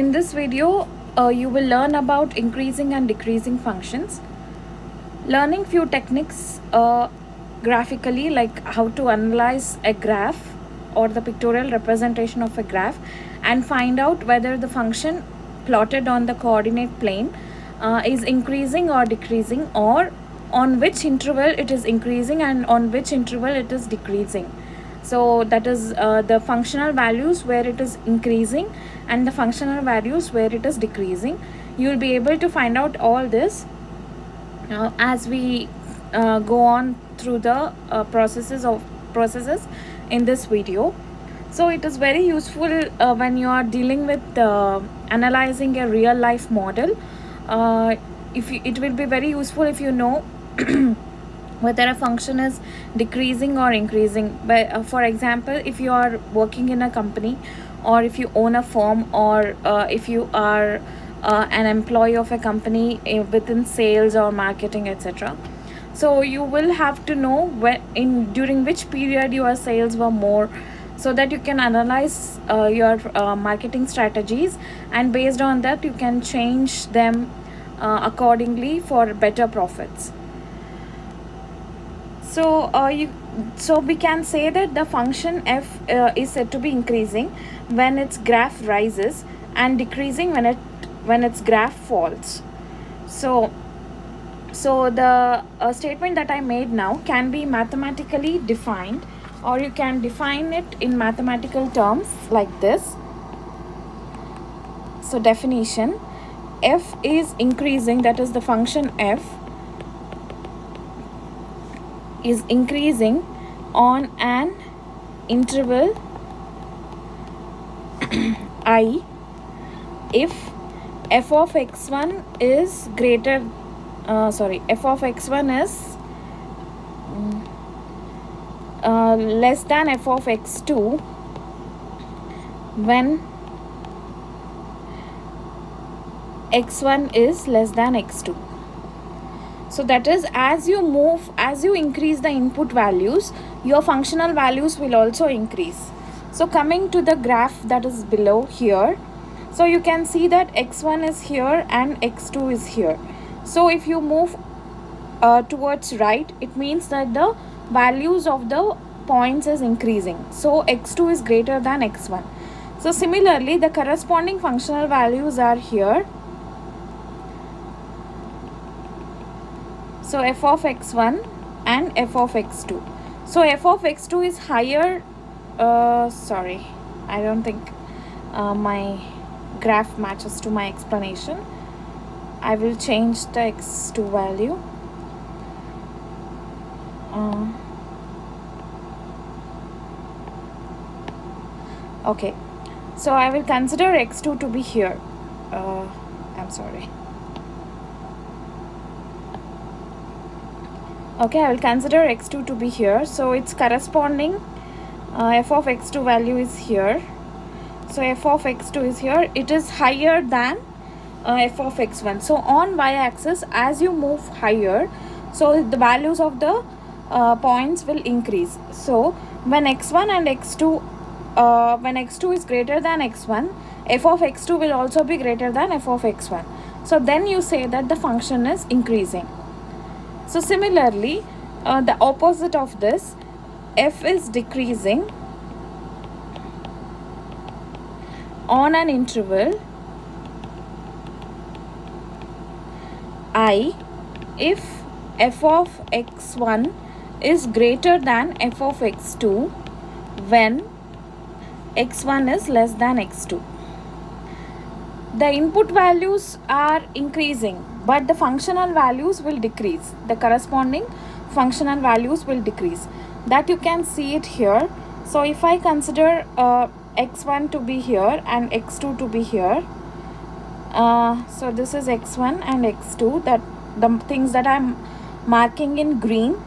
in this video, you will learn about increasing and decreasing functions, learning few techniques graphically, like how to analyze a graph or the pictorial representation of a graph and find out whether the function plotted on the coordinate plane is increasing or decreasing, or on which interval it is increasing and on which interval it is decreasing. So that is the functional values where it is increasing and the functional values where it is decreasing. You will be able to find out all this as we go on through the processes in this video. So it is very useful when you are dealing with analyzing a real life model. It will be very useful if you know whether a function is decreasing or increasing. But for example, if you are working in a company, or if you own a firm, or if you are an employee of a company within sales or marketing, etc. So you will have to know during which period your sales were more, so that you can analyze your marketing strategies, and based on that you can change them accordingly for better profits. So we can say that the function f is said to be increasing when its graph rises and decreasing when its graph falls. So the statement that I made now can be mathematically defined, or you can define it in mathematical terms like this. So definition: f is increasing, that is the function f is increasing on an interval I if f of x1 is greater f of x1 is less than f of x2 when x1 is less than x2. So that is, as you increase the input values, your functional values will also increase. So coming to the graph that is below here, so you can see that x1 is here and x2 is here. So if you move towards right, it means that the values of the points is increasing. So x2 is greater than x1. So similarly, the corresponding functional values are here. So f of x1 and f of x2. So f of x2 is higher. I don't think my graph matches to my explanation. I will change the x2 value. Okay, so I will consider x2 to be here. I'm sorry. Okay, I will consider x2 to be here. So its corresponding f of x2 value is here. So f of x2 is here. It is higher than f of x1. So on y-axis, as you move higher, so the values of the points will increase. So when x1 and x2, when x2 is greater than x1, f of x2 will also be greater than f of x1. So then you say that the function is increasing. So similarly, the opposite of this, f is decreasing on an interval I if f of x1 is greater than f of x2 when x1 is less than x2. The input values are increasing, but the functional values will decrease. The corresponding functional values will decrease. That you can see it here. So if I consider x1 to be here and x2 to be here, so this is x1 and x2, that the things that I'm marking in green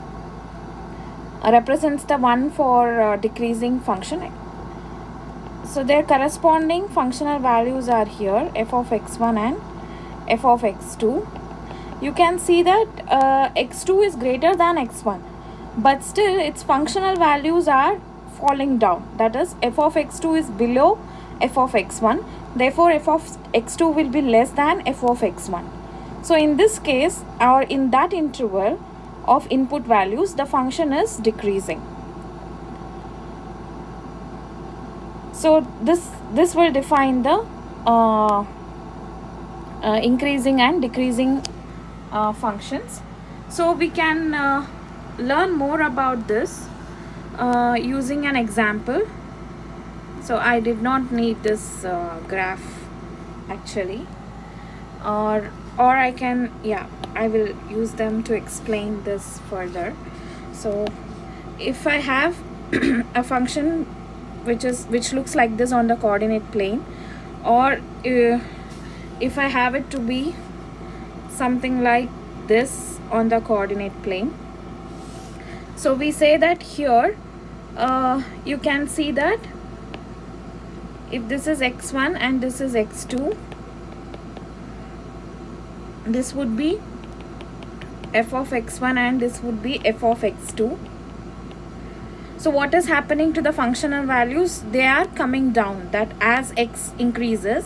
represents the one for decreasing function. So their corresponding functional values are here, f of x1 and f of x2. You can see that x2 is greater than x1, but still its functional values are falling down. That is, f of x2 is below f of x1, Therefore f of x2 will be less than f of x1. So in this case, or in that interval of input values, the function is decreasing. So this will define the increasing and decreasing functions. So we can learn more about this using an example. So I did not need this graph actually, or I can, yeah, I will use them to explain this further. So if I have a function which looks like this on the coordinate plane, or if I have it to be something like this on the coordinate plane. So we say that here you can see that if this is x1 and this is x2, this would be f of x1 and this would be f of x2. So what is happening to the functional values? They are coming down, that as x increases,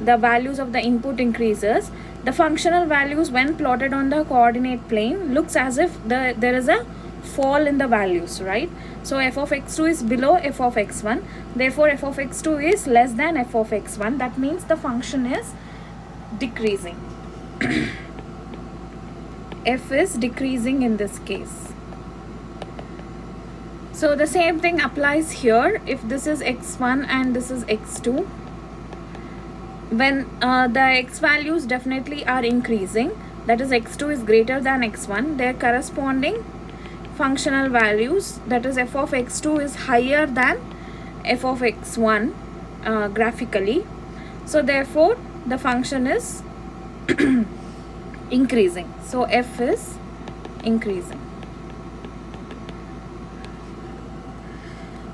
the values of the input increases. The functional values when plotted on the coordinate plane looks as if there is a fall in the values, right? So f of x2 is below f of x1. Therefore f of x2 is less than f of x1. That means the function is decreasing. F is decreasing in this case. So the same thing applies here. If this is x1 and this is x2, when the x values definitely are increasing, that is x2 is greater than x1, their corresponding functional values, that is f of x2 is higher than f of x1 graphically. So therefore the function is increasing. So f is increasing.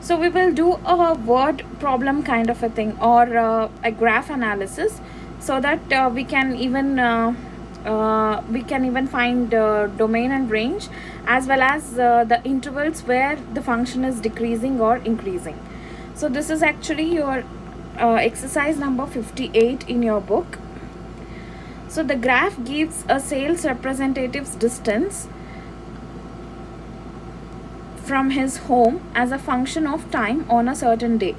So we will do a word problem kind of a thing, or a graph analysis, so that we can even find domain and range, as well as the intervals where the function is decreasing or increasing. So this is actually your exercise number 58 in your book. So the graph gives a sales representative's distance from his home as a function of time on a certain day.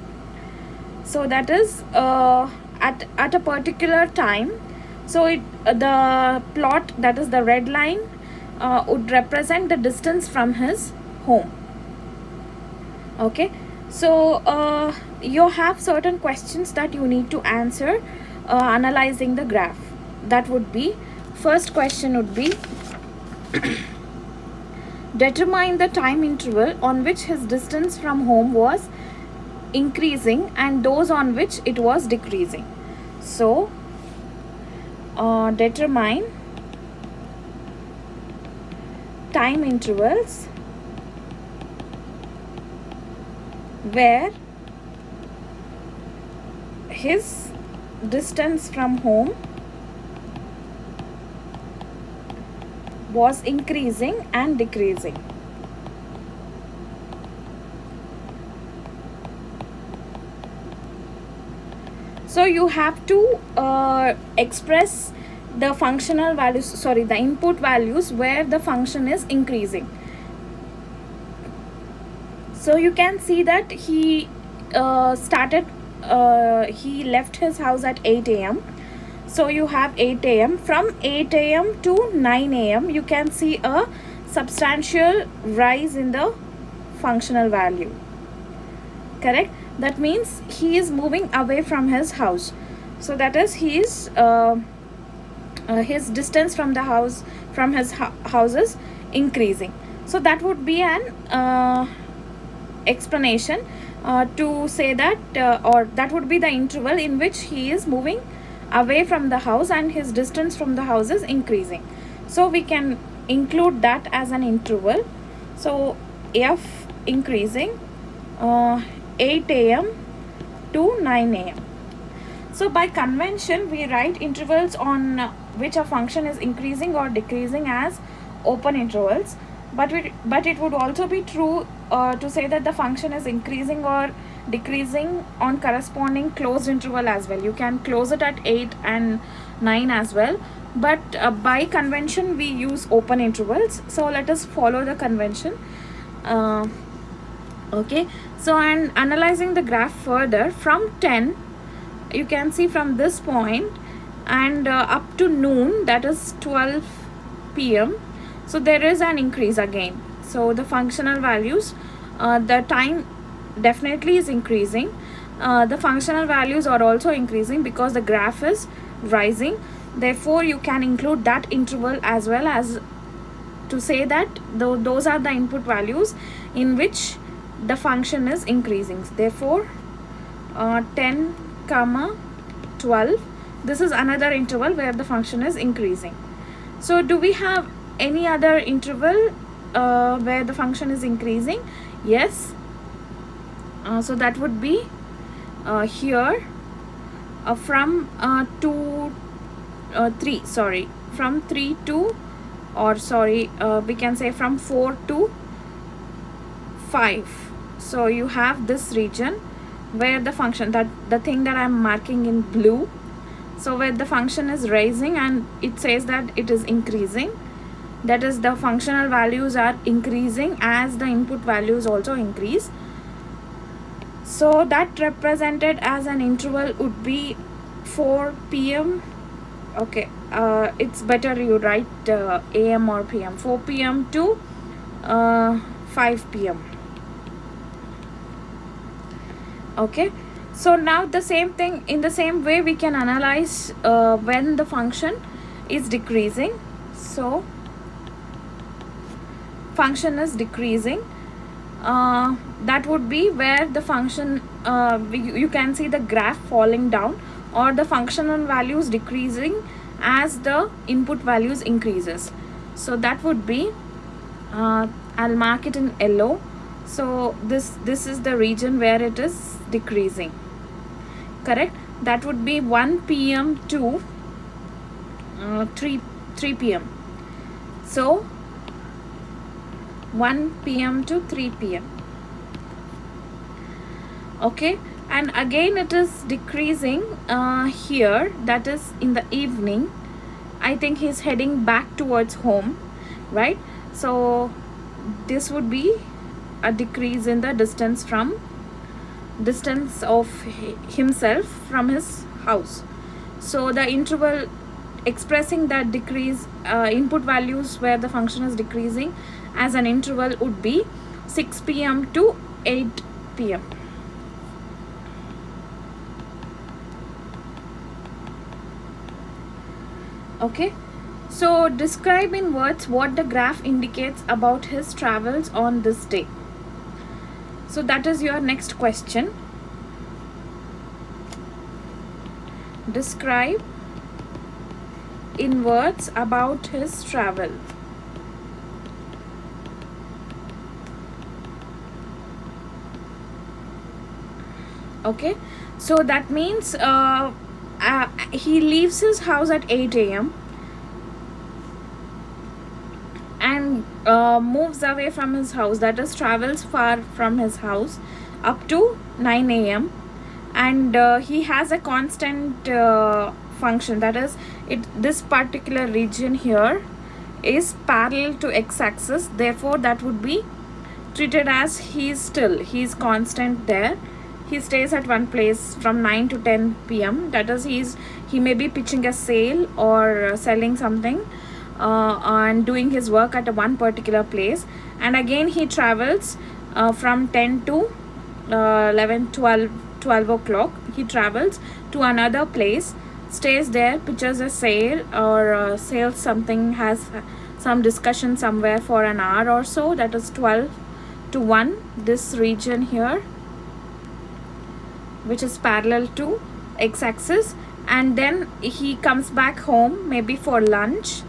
So that is at a particular time. So the plot, that is the red line, would represent the distance from his home. Okay, so you have certain questions that you need to answer analyzing the graph. That would be, first question would be determine the time interval on which his distance from home was increasing and those on which it was decreasing. So determine time intervals where his distance from home was increasing and decreasing. So you have to express the functional values, the input values where the function is increasing. So you can see that he left his house at 8 a.m. So you have 8 a.m. From 8 a.m. to 9 a.m. you can see a substantial rise in the functional value. Correct? That means he is moving away from his house. So that is his distance from the house, from his house is increasing. So that would be an explanation to say that, or that would be the interval in which he is moving away from the house and his distance from the house is increasing. So we can include that as an interval. So f increasing 8 a.m. to 9 a.m. So by convention we write intervals on which a function is increasing or decreasing as open intervals, but it would also be true to say that the function is increasing or decreasing on corresponding closed interval as well. You can close it at 8 and 9 as well, but by convention we use open intervals. So let us follow the convention. Okay, so and analyzing the graph further from 10, you can see from this point and up to noon, that is 12 p.m. So there is an increase again. So the functional values, the time definitely is increasing. The functional values are also increasing because the graph is rising. Therefore you can include that interval as well, as to say that those are the input values in which the function is increasing. Therefore 10 comma 12, this is another interval where the function is increasing. So do we have any other interval where the function is increasing? Yes. So that would be here from 3 to, or sorry, we can say from 4 to 5. So you have this region where the function, that the thing that I'm marking in blue, so where the function is rising and it says that it is increasing, that is the functional values are increasing as the input values also increase. So that represented as an interval would be 4 p.m. Okay, it's better you write am or pm. 4 p.m. to 5 p.m. Okay, so now the same thing, in the same way we can analyze when the function is decreasing. So function is decreasing, that would be where the function, you can see the graph falling down, or the functional values decreasing as the input values increases. So that would be, I'll mark it in yellow. So this is the region where it is decreasing, correct? That would be 1 p.m. to 3 p.m. So 1 p.m. to 3 p.m. Okay, and again it is decreasing here, that is in the evening. I think he's heading back towards home, right? So this would be a decrease in the distance of himself from his house. So the interval expressing that decrease, input values where the function is decreasing as an interval would be 6 p.m. to 8 p.m. Okay, so describe in words what the graph indicates about his travels on this day. So that is your next question. Describe in words about his travel. Okay, so that means he leaves his house at 8 a.m. and moves away from his house, that is travels far from his house up to 9 a.m. and he has a constant function, that is this particular region here is parallel to x-axis. Therefore that would be treated as he's constant there. He stays at one place from 9 to 10 p.m. That is he may be pitching a sale or selling something and doing his work at one particular place, and again he travels from 10 to 11, 12 o'clock. He travels to another place, stays there, pitches a sale or sells something, has some discussion somewhere for an hour or so, that is 12 to 1, this region here, which is parallel to x-axis, and then he comes back home maybe for lunch,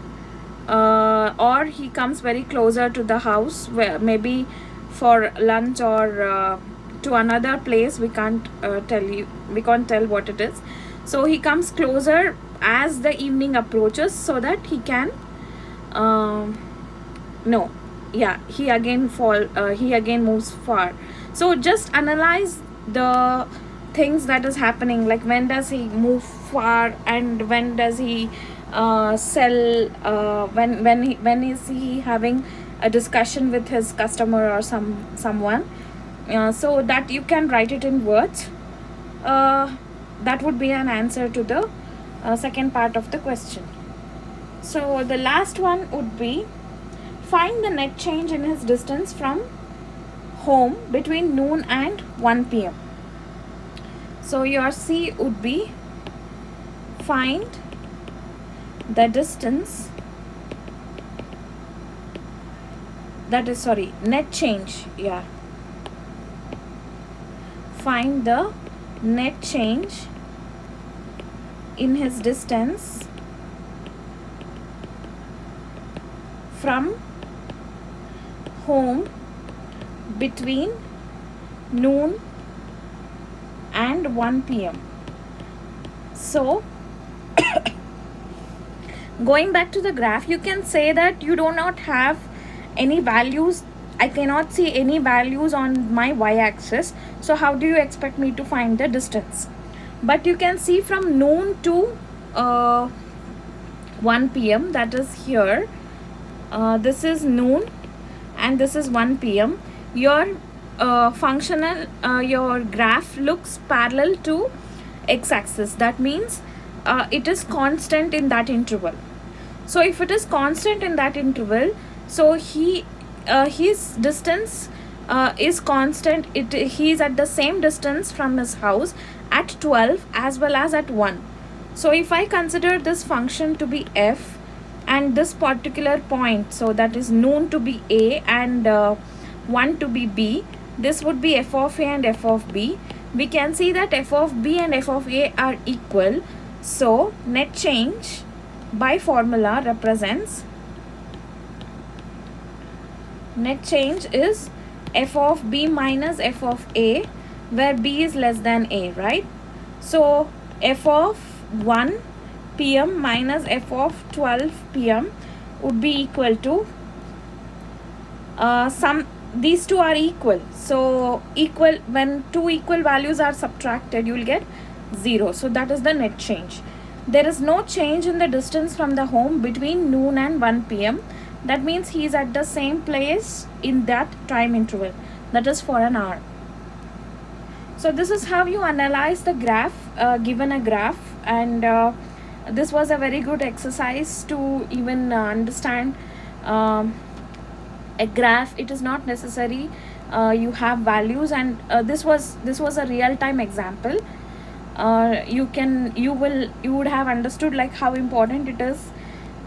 or he comes very closer to the house where maybe for lunch or to another place. We can't tell what it is. So he comes closer as the evening approaches, so that he can he again moves far. So just analyze the things that is happening, like when does he move far and when does he sell, when is he having a discussion with his customer or someone, so that you can write it in words. That would be an answer to the second part of the question. So the last one would be, find the net change in his distance from home between noon and 1 p.m. So your C would be, find the distance, that is, sorry, net change, yeah. Find the net change in his distance from home between noon and 1 p.m. So going back to the graph, you can say that you do not have any values. I cannot see any values on my y-axis, so how do you expect me to find the distance? But you can see from noon to 1 p.m, that is here, this is noon and this is 1 p.m. Your your graph looks parallel to x-axis. That means it is constant in that interval. So if it is constant in that interval, so his distance is constant. He is at the same distance from his house at 12 as well as at 1. So if I consider this function to be f and this particular point, so that is noon to be a and 1 to be b, this would be f of a and f of b. We can see that f of b and f of a are equal. So net change by formula represents, net change is f of b minus f of a, where b is less than a, right? So f of 1 p.m. minus f of 12 p.m. would be equal to these two are equal. So equal, when two equal values are subtracted, you will get 0. So that is the net change. There is no change in the distance from the home between noon and 1 p.m. That means he is at the same place in that time interval, that is for an hour. So this is how you analyze the graph, given a graph, and this was a very good exercise to even understand a graph. It is not necessary you have values, and this was a real-time example. You would have understood like how important it is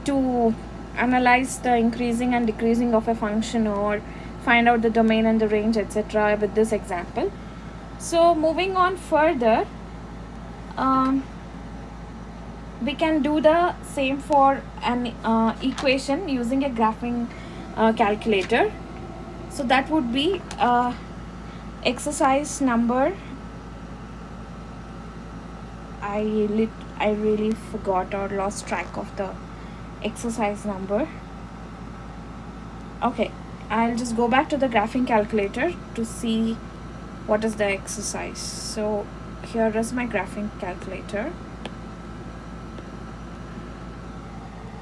to analyze the increasing and decreasing of a function, or find out the domain and the range, etc. with this example. So moving on further, we can do the same for an equation using a graphing calculator. So that would be exercise number, I really forgot or lost track of the exercise number. Okay, I'll just go back to the graphing calculator to see what is the exercise. So here is my graphing calculator.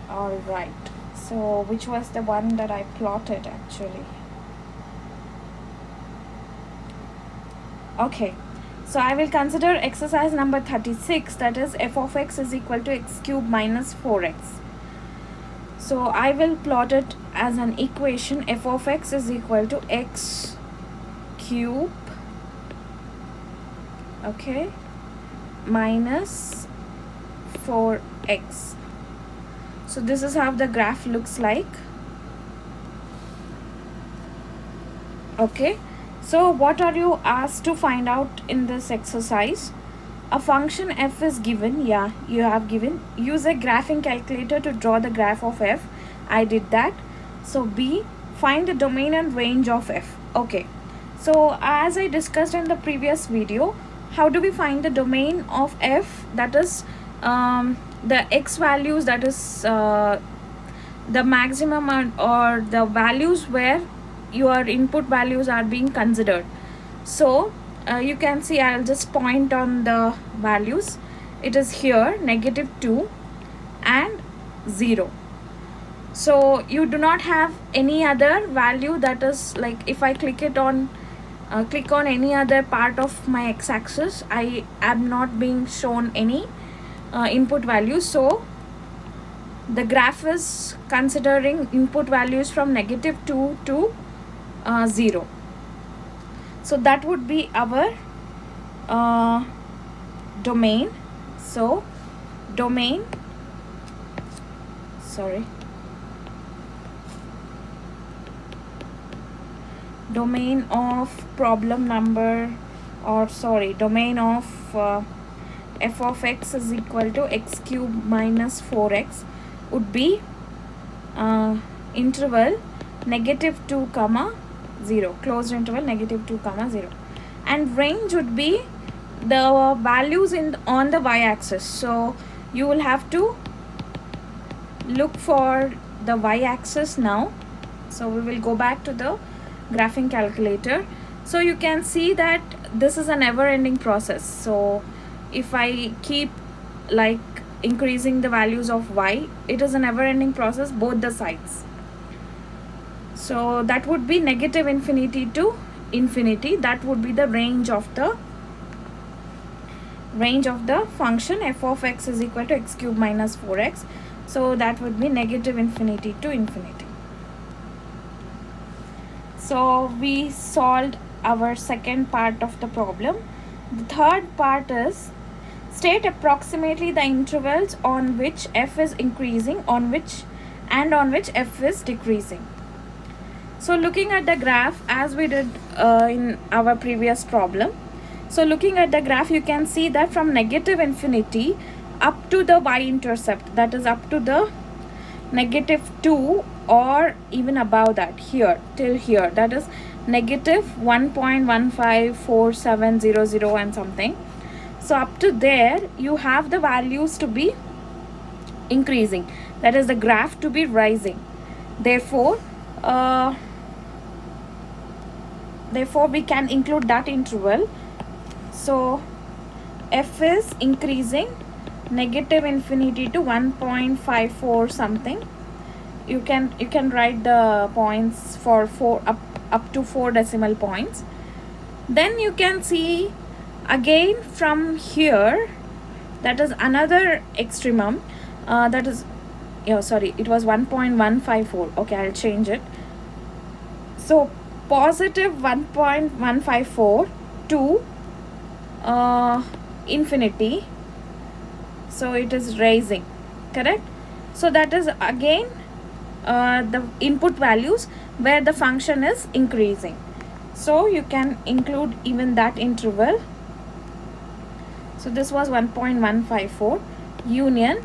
All right, so which was the one that I plotted actually? Okay, so I will consider exercise number 36, that is f of x is equal to x cube minus 4x. So I will plot it as an equation. F of x is equal to x cube, okay, minus 4x. So this is how the graph looks like. Okay, so what are you asked to find out in this exercise? A function f is given. Yeah, you have given. Use a graphing calculator to draw the graph of f. I did that. So B, find the domain and range of f. Okay, so as I discussed in the previous video, how do we find the domain of f? That is the x values, that is the maximum or the values where your input values are being considered. So you can see, I'll just point on the values. It is here -2 and 0. So you do not have any other value, that is like if I click on any other part of my x-axis, I am not being shown any input values. So the graph is considering input values from -2 to 0. So that would be our domain. So domain of problem number, or domain of f of x is equal to x cube minus 4x would be interval -2 comma 0, closed interval -2 comma 0, and range would be the values on the y-axis. So you will have to look for the y-axis now. So we will go back to the graphing calculator. So you can see that this is a never-ending process. So if I keep like increasing the values of y, it is a never-ending process, both the sides. So that would be -infinity to infinity. That would be the range of the function f of x is equal to x cube minus 4x. So that would be -infinity to infinity. So we solved our second part of the problem. The third part is state approximately the intervals on which f is increasing, on which f is decreasing. So looking at the graph as we did in our previous problem. So looking at the graph, you can see that from -infinity up to the y-intercept, that is up to the -2 or even above that, here till here, that is -1.154700 and something. So up to there you have the values to be increasing, that is the graph to be rising. Therefore we can include that interval. So f is increasing -infinity to 1.54 something. You can write the points for up to 4 decimal points. Then you can see again from here, that is another extremum, that is it was 1.154. okay, I'll change it. So positive 1.154 to infinity. So it is rising, correct? So that is again the input values where the function is increasing. So you can include even that interval. So this was 1.154 union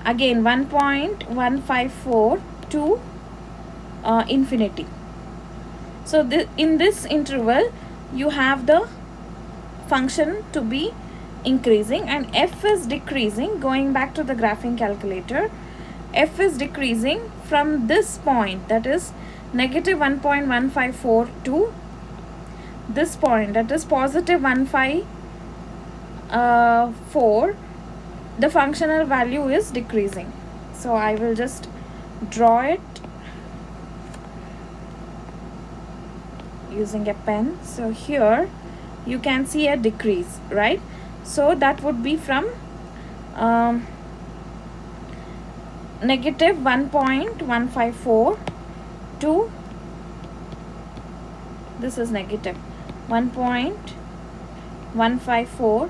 again 1.154 to infinity. So in this interval you have the function to be increasing, and f is decreasing. Going back to the graphing calculator, f is decreasing from this point, that is -1.154 to this point, that is +154. The functional value is decreasing. So I will just draw it using a pen. So here you can see a decrease, right? So that would be from -1.154 to, this is -1.154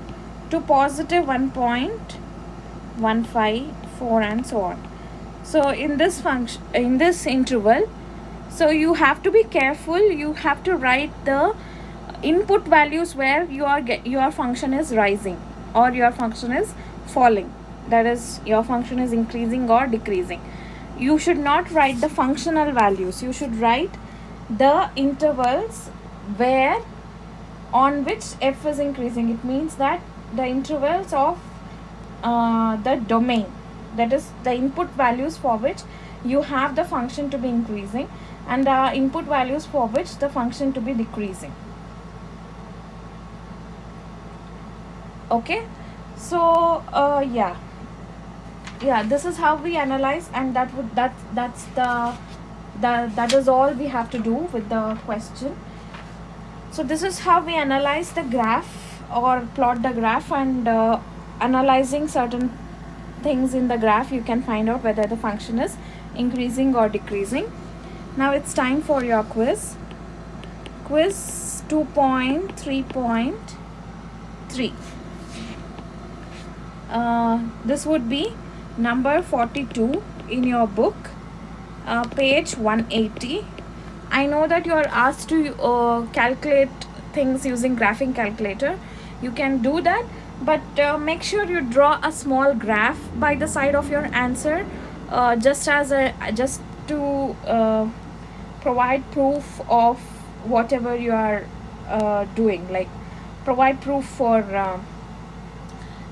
to +1.154 and so on. So in this function, in this interval, so you have to be careful. You have to write the input values where your function is rising or your function is falling, that is your function is increasing or decreasing. You should not write the functional values. You should write the intervals where on which f is increasing. It means that the intervals of the domain, that is the input values for which you have the function to be increasing and the input values for which the function to be decreasing. Okay, so yeah, this is how we analyze, and that's that is all we have to do with the question. So this is how we analyze the graph or plot the graph, and analyzing certain things in the graph, you can find out whether the function is increasing or decreasing. Now it's time for your quiz. Quiz 2.3.3. This would be number 42 in your book, page 180. I know that you are asked to calculate things using graphing calculator. You can do that, but make sure you draw a small graph by the side of your answer, just to provide proof of whatever you are doing, like provide proof for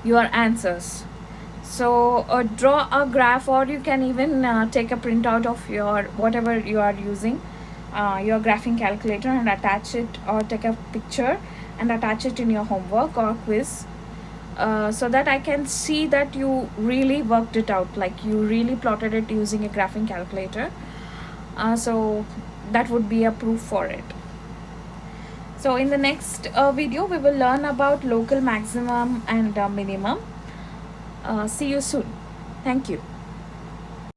your answers. So draw a graph, or you can even take a printout of your whatever you are using, your graphing calculator, and attach it, or take a picture and attach it in your homework or quiz, so that I can see that you really worked it out, like you really plotted it using a graphing calculator. So that would be a proof for it. So in the next video, we will learn about local maximum and minimum. See you soon. Thank you.